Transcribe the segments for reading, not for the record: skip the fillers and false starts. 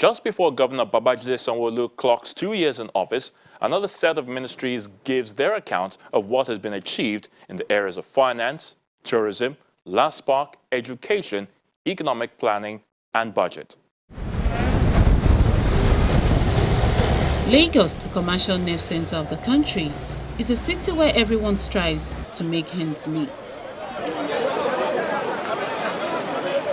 Just before Governor Babajide Sanwo-Olu clocks 2 years in office, another set of ministries gives their account of what has been achieved in the areas of finance, tourism, land spark, education, economic planning, and budget. Lagos, the commercial nerve center of the country, is a city where everyone strives to make ends meet.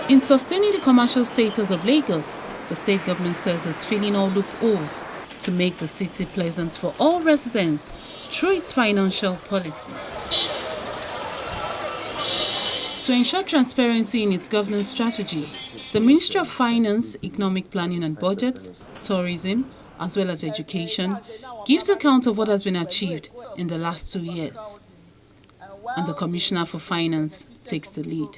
In sustaining the commercial status of Lagos, the state government says it's filling all loopholes to make the city pleasant for all residents through its financial policy. To ensure transparency in its governance strategy, the Ministry of Finance, Economic Planning and Budget, Tourism, as well as Education, gives account of what has been achieved in the last 2 years. And the Commissioner for Finance takes the lead.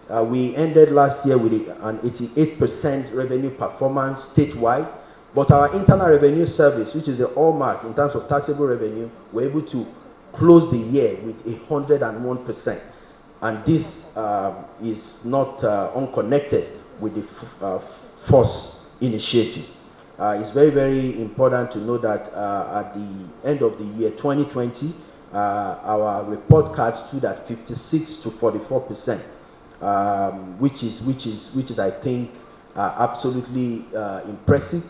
We ended last year with an 88% revenue performance statewide, but our internal revenue service, which is the hallmark in terms of taxable revenue, were able to close the year with 101%. And this is not unconnected with the FORCE initiative. It's very, very important to know that at the end of the year 2020, our report card stood at 56 to 44%, which is I think absolutely impressive.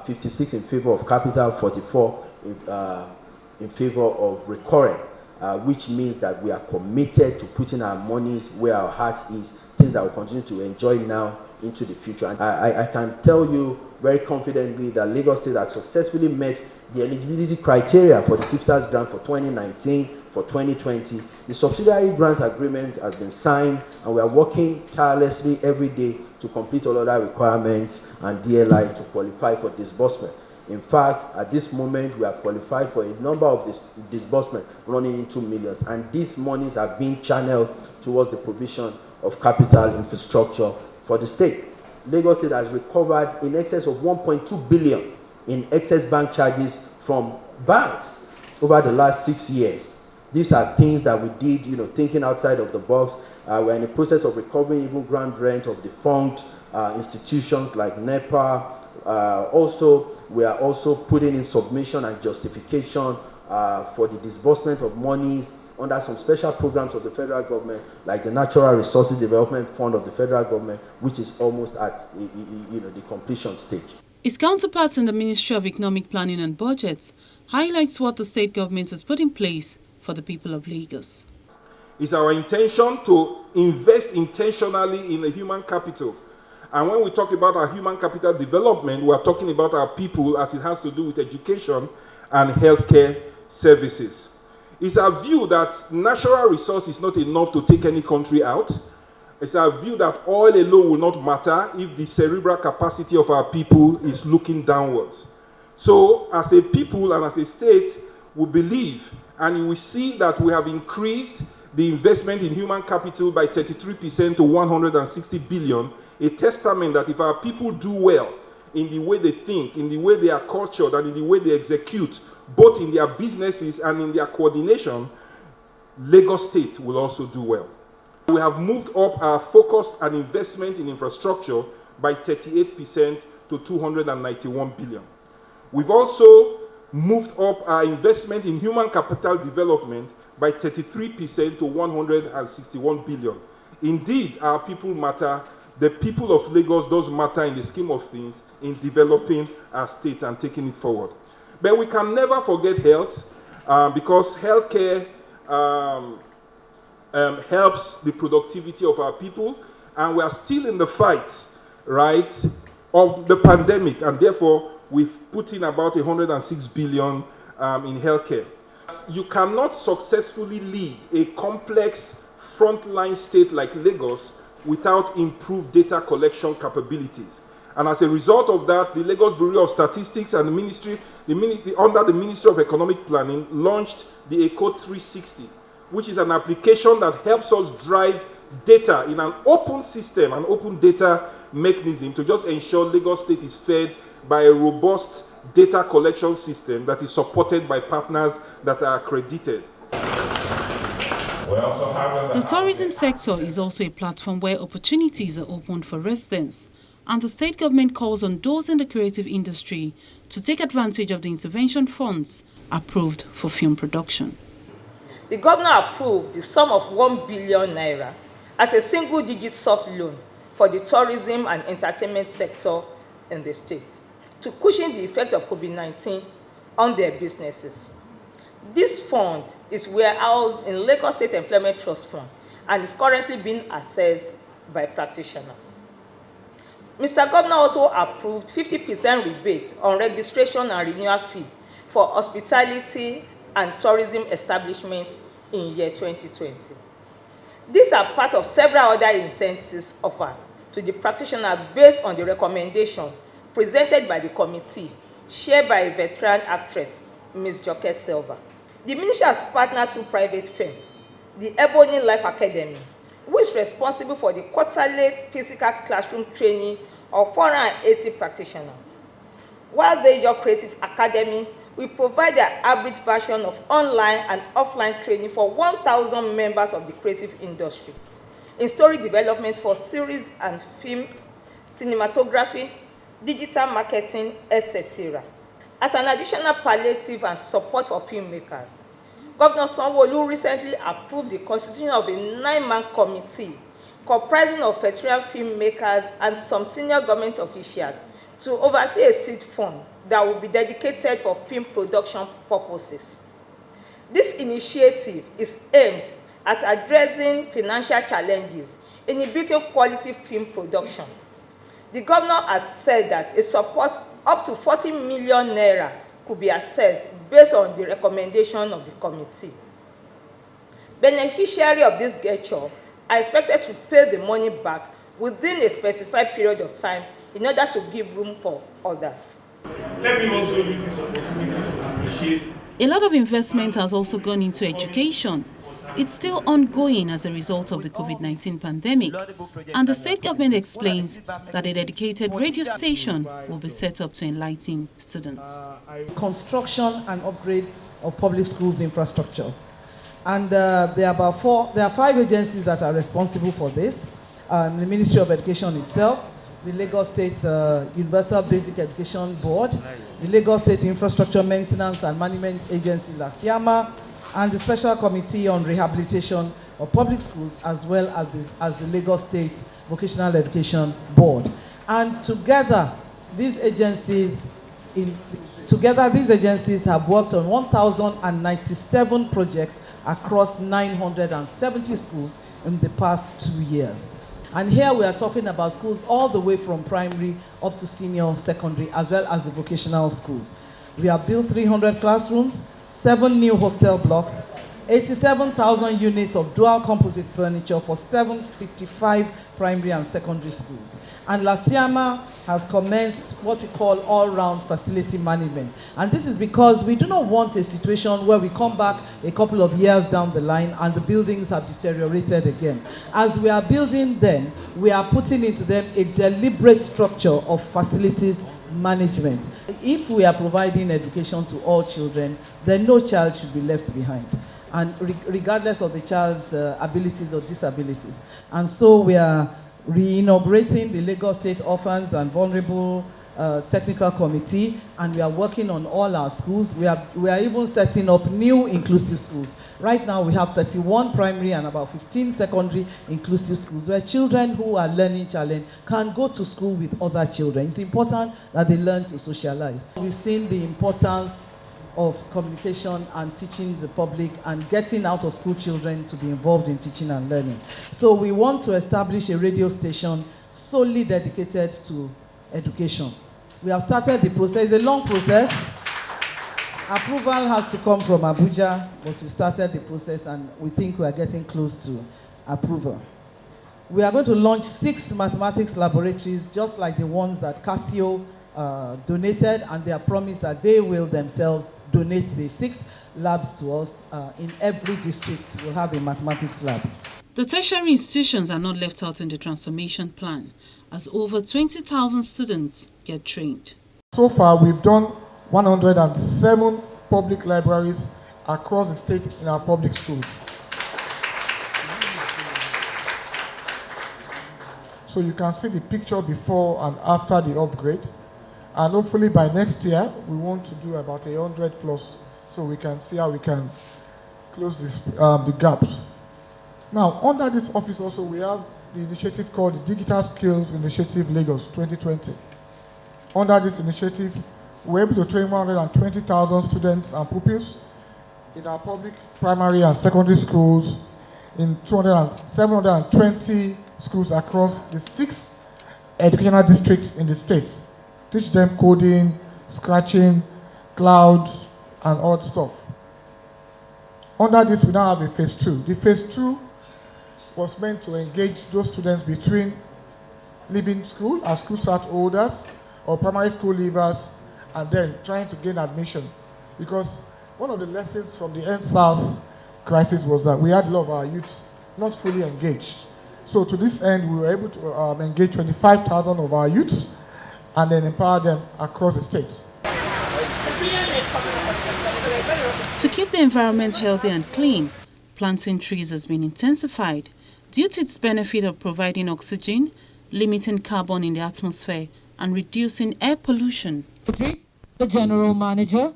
56 in favor of capital, 44 in favor of recurrent, which means that we are committed to putting our monies where our heart is, things that we'll continue to enjoy now into the future. And I can tell you very confidently that Lagos State has successfully met the eligibility criteria for the SIFTAS grant for 2019, for 2020. The subsidiary grant agreement has been signed, and we are working tirelessly every day to complete all other requirements and DLI to qualify for disbursement. In fact, at this moment, we are qualified for a number of disbursements running into millions, and these monies are being channeled towards the provision of capital infrastructure for the state. Lagos State has recovered in excess of 1.2 billion in excess bank charges from banks over the last 6 years. These are things that we did, thinking outside of the box. We're in the process of recovering even ground rent of defunct institutions like NEPA. We are also putting in submission and justification for the disbursement of monies under some special programs of the federal government, like the Natural Resources Development Fund of the federal government, which is almost at the completion stage. Its counterparts in the Ministry of Economic Planning and Budget highlights what the state government has put in place for the people of Lagos. It's our intention to invest intentionally in the human capital. And when we talk about our human capital development, we are talking about our people as it has to do with education and healthcare services. It's our view that natural resource is not enough to take any country out. It's our view that oil alone will not matter if the cerebral capacity of our people is looking downwards. So as a people and as a state, we believe and we see that we have increased the investment in human capital by 33% to 160 billion, a testament that if our people do well in the way they think, in the way they are cultured, and in the way they execute, both in their businesses and in their coordination, Lagos State will also do well. We have moved up our focus and investment in infrastructure by 38% to 291 billion. We've also moved up our investment in human capital development by 33% to 161 billion. Indeed, our people matter. The people of Lagos does matter in the scheme of things in developing our state and taking it forward. But we can never forget health, because healthcare helps the productivity of our people, and we are still in the fight, right, of the pandemic, and therefore we've put in about 106 billion in healthcare. You cannot successfully lead a complex frontline state like Lagos without improved data collection capabilities. And as a result of that, the Lagos Bureau of Statistics and under the Ministry of Economic Planning launched the ECO 360, which is an application that helps us drive data in an open system, an open data mechanism to just ensure Lagos State is fed by a robust data collection system that is supported by partners that are accredited. The tourism sector is also a platform where opportunities are opened for residents, and the state government calls on those in the creative industry to take advantage of the intervention funds approved for film production. The governor approved the sum of 1 billion naira as a single-digit soft loan for the tourism and entertainment sector in the state to cushion the effect of COVID-19 on their businesses. This fund is warehoused in Lagos State Employment Trust Fund and is currently being assessed by practitioners. Mr. Governor also approved 50% rebate on registration and renewal fee for hospitality and tourism establishments in year 2020. These are part of several other incentives offered to the practitioner based on the recommendation presented by the committee, shared by a veteran actress, Ms. Joke Silva. The ministry has partnered through private firm, the Ebony Life Academy, who is responsible for the quarterly physical classroom training of 480 practitioners. While the Your Creative Academy will provide the average version of online and offline training for 1,000 members of the creative industry in story development for series and film, cinematography, digital marketing, etc. As an additional palliative and support for filmmakers, Governor Sanwo-Olu recently approved the constitution of a 9-man committee comprising of veteran filmmakers and some senior government officials to oversee a seed fund that will be dedicated for film production purposes. This initiative is aimed at addressing financial challenges inhibiting quality film production. The governor has said that a support up to 40 million naira could be assessed based on the recommendation of the committee. Beneficiaries of this gesture are expected to pay the money back within a specified period of time in order to give room for others. Let me also use this opportunity to appreciate. A lot of investment has also gone into education. It's still ongoing as a result of the COVID-19 pandemic, and the state government explains that a dedicated radio station will be set up to enlighten students. Construction and upgrade of public schools infrastructure. And there are 5 agencies that are responsible for this. The Ministry of Education itself, the Lagos State Universal Basic Education Board, the Lagos State Infrastructure Maintenance and Management Agency, LASIAMA, and the Special Committee on Rehabilitation of Public Schools, as well as the Lagos State Vocational Education Board. And together, these agencies have worked on 1,097 projects across 970 schools in the past 2 years. And here we are talking about schools all the way from primary up to senior secondary, as well as the vocational schools. We have built 300 classrooms, 7 new hostel blocks, 87,000 units of dual composite furniture for 755 primary and secondary schools. And LASIAMA has commenced what we call all-round facility management. And this is because we do not want a situation where we come back a couple of years down the line and the buildings have deteriorated again. As we are building them, we are putting into them a deliberate structure of facilities management. If we are providing education to all children, then no child should be left behind, and regardless of the child's abilities or disabilities. And so we are re-inaugurating the Lagos State Orphans and Vulnerable Technical Committee, and we are working on all our schools. We are even setting up new inclusive schools. Right now we have 31 primary and about 15 secondary inclusive schools where children who are learning challenge can go to school with other children. It's important that they learn to socialize. We've seen the importance of communication and teaching the public and getting out of school children to be involved in teaching and learning. So we want to establish a radio station solely dedicated to education. We have started the process. It's a long process. Approval has to come from Abuja, but we started the process and we think we are getting close to approval. We are going to launch 6 mathematics laboratories, just like the ones that Casio donated, and they have promised that they will themselves donate the 6 labs to us. In every district, we'll have a mathematics lab. The tertiary institutions are not left out in the transformation plan, as over 20,000 students get trained. So far, we've done 107 public libraries across the state in our public schools. So you can see the picture before and after the upgrade. And hopefully by next year, we want to do about 100 plus, so we can see how we can close the gaps. Now, under this office also, we have the initiative called the Digital Skills Initiative Lagos 2020. Under this initiative, we're able to train 120,000 students and pupils in our public primary and secondary schools in 720 schools across the 6 educational districts in the state. Teach them coding, scratching, cloud, and all stuff. Under this, we now have a phase 2. The phase 2 was meant to engage those students between leaving school as school start holders or primary school leavers and then trying to gain admission. Because one of the lessons from the NSAS crisis was that we had a lot of our youths not fully engaged. So to this end, we were able to engage 25,000 of our youths and then empower them across the state. To keep the environment healthy and clean, planting trees has been intensified due to its benefit of providing oxygen, limiting carbon in the atmosphere, and reducing air pollution. The General Manager,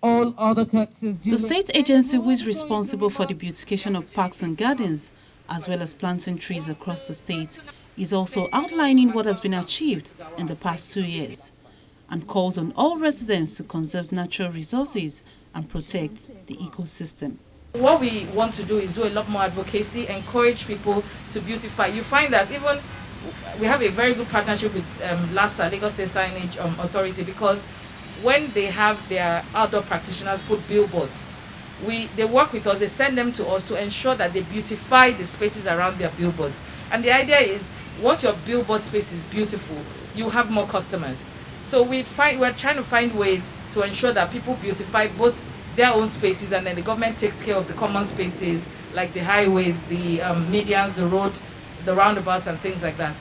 all other courtesies. The state agency, who is responsible for the beautification of parks and gardens, as well as planting trees across the state, is also outlining what has been achieved in the past 2 years and calls on all residents to conserve natural resources and protect the ecosystem. What we want to do is do a lot more advocacy, encourage people to beautify. You find that even we have a very good partnership with LASA, Lagos State Signage Authority, because when they have their outdoor practitioners put billboards, they work with us, they send them to us to ensure that they beautify the spaces around their billboards. And the idea is, once your billboard space is beautiful, you have more customers. So we're trying to find ways to ensure that people beautify both their own spaces, and then the government takes care of the common spaces like the highways, the medians, the road, the roundabouts, and things like that.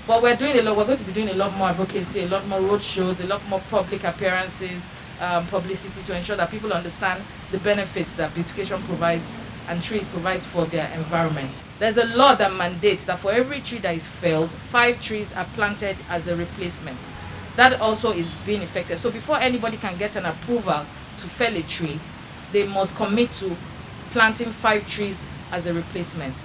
But we're doing a lot. We're going to be doing a lot more advocacy, a lot more road shows, a lot more public appearances, publicity, to ensure that people understand the benefits that beautification provides and trees provide for their environment. There's a law that mandates that for every tree that is felled, 5 trees are planted as a replacement. That also is being effected. So before anybody can get an approval to fell a tree, they must commit to planting 5 trees as a replacement.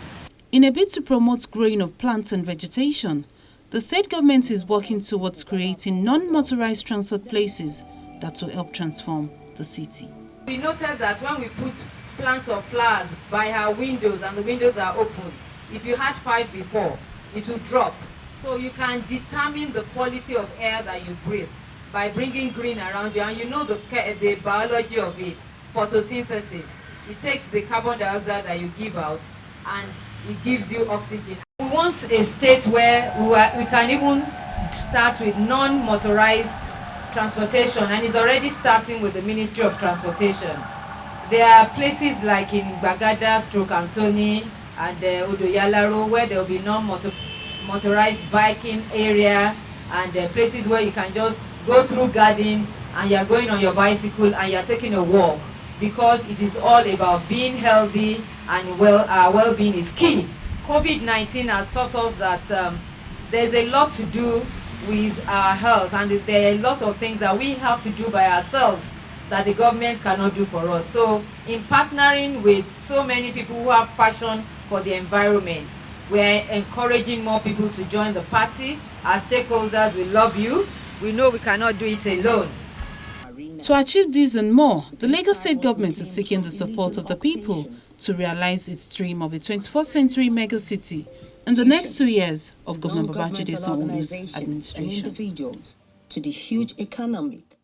In a bid to promote growing of plants and vegetation, the state government is working towards creating non-motorized transport places that will help transform the city. We noted that when we put plants of flowers by our windows and the windows are open, if you had 5 before, it will drop. So you can determine the quality of air that you breathe by bringing green around you, and you know the biology of it, photosynthesis. It takes the carbon dioxide that you give out and it gives you oxygen. We want a state where we can even start with non-motorized transportation, and it's already starting with the Ministry of Transportation. There are places like in Bagada, Antoni, and Odoyalaro where there will be non-motorized biking area, and places where you can just go through gardens and you're going on your bicycle and you're taking a walk, because it is all about being healthy, and well-being is key. COVID-19 has taught us that there's a lot to do with our health, and there are a lot of things that we have to do by ourselves that the government cannot do for us. So in partnering with so many people who have passion for the environment, we're encouraging more people to join the party. As stakeholders, we love you. We know we cannot do it alone. To achieve this and more, the Lagos State government is seeking the support of the people to realize its dream of a 21st century megacity in the next 2 years of Governor Babajide Sanwo-Olu's administration. Individuals to the huge economic,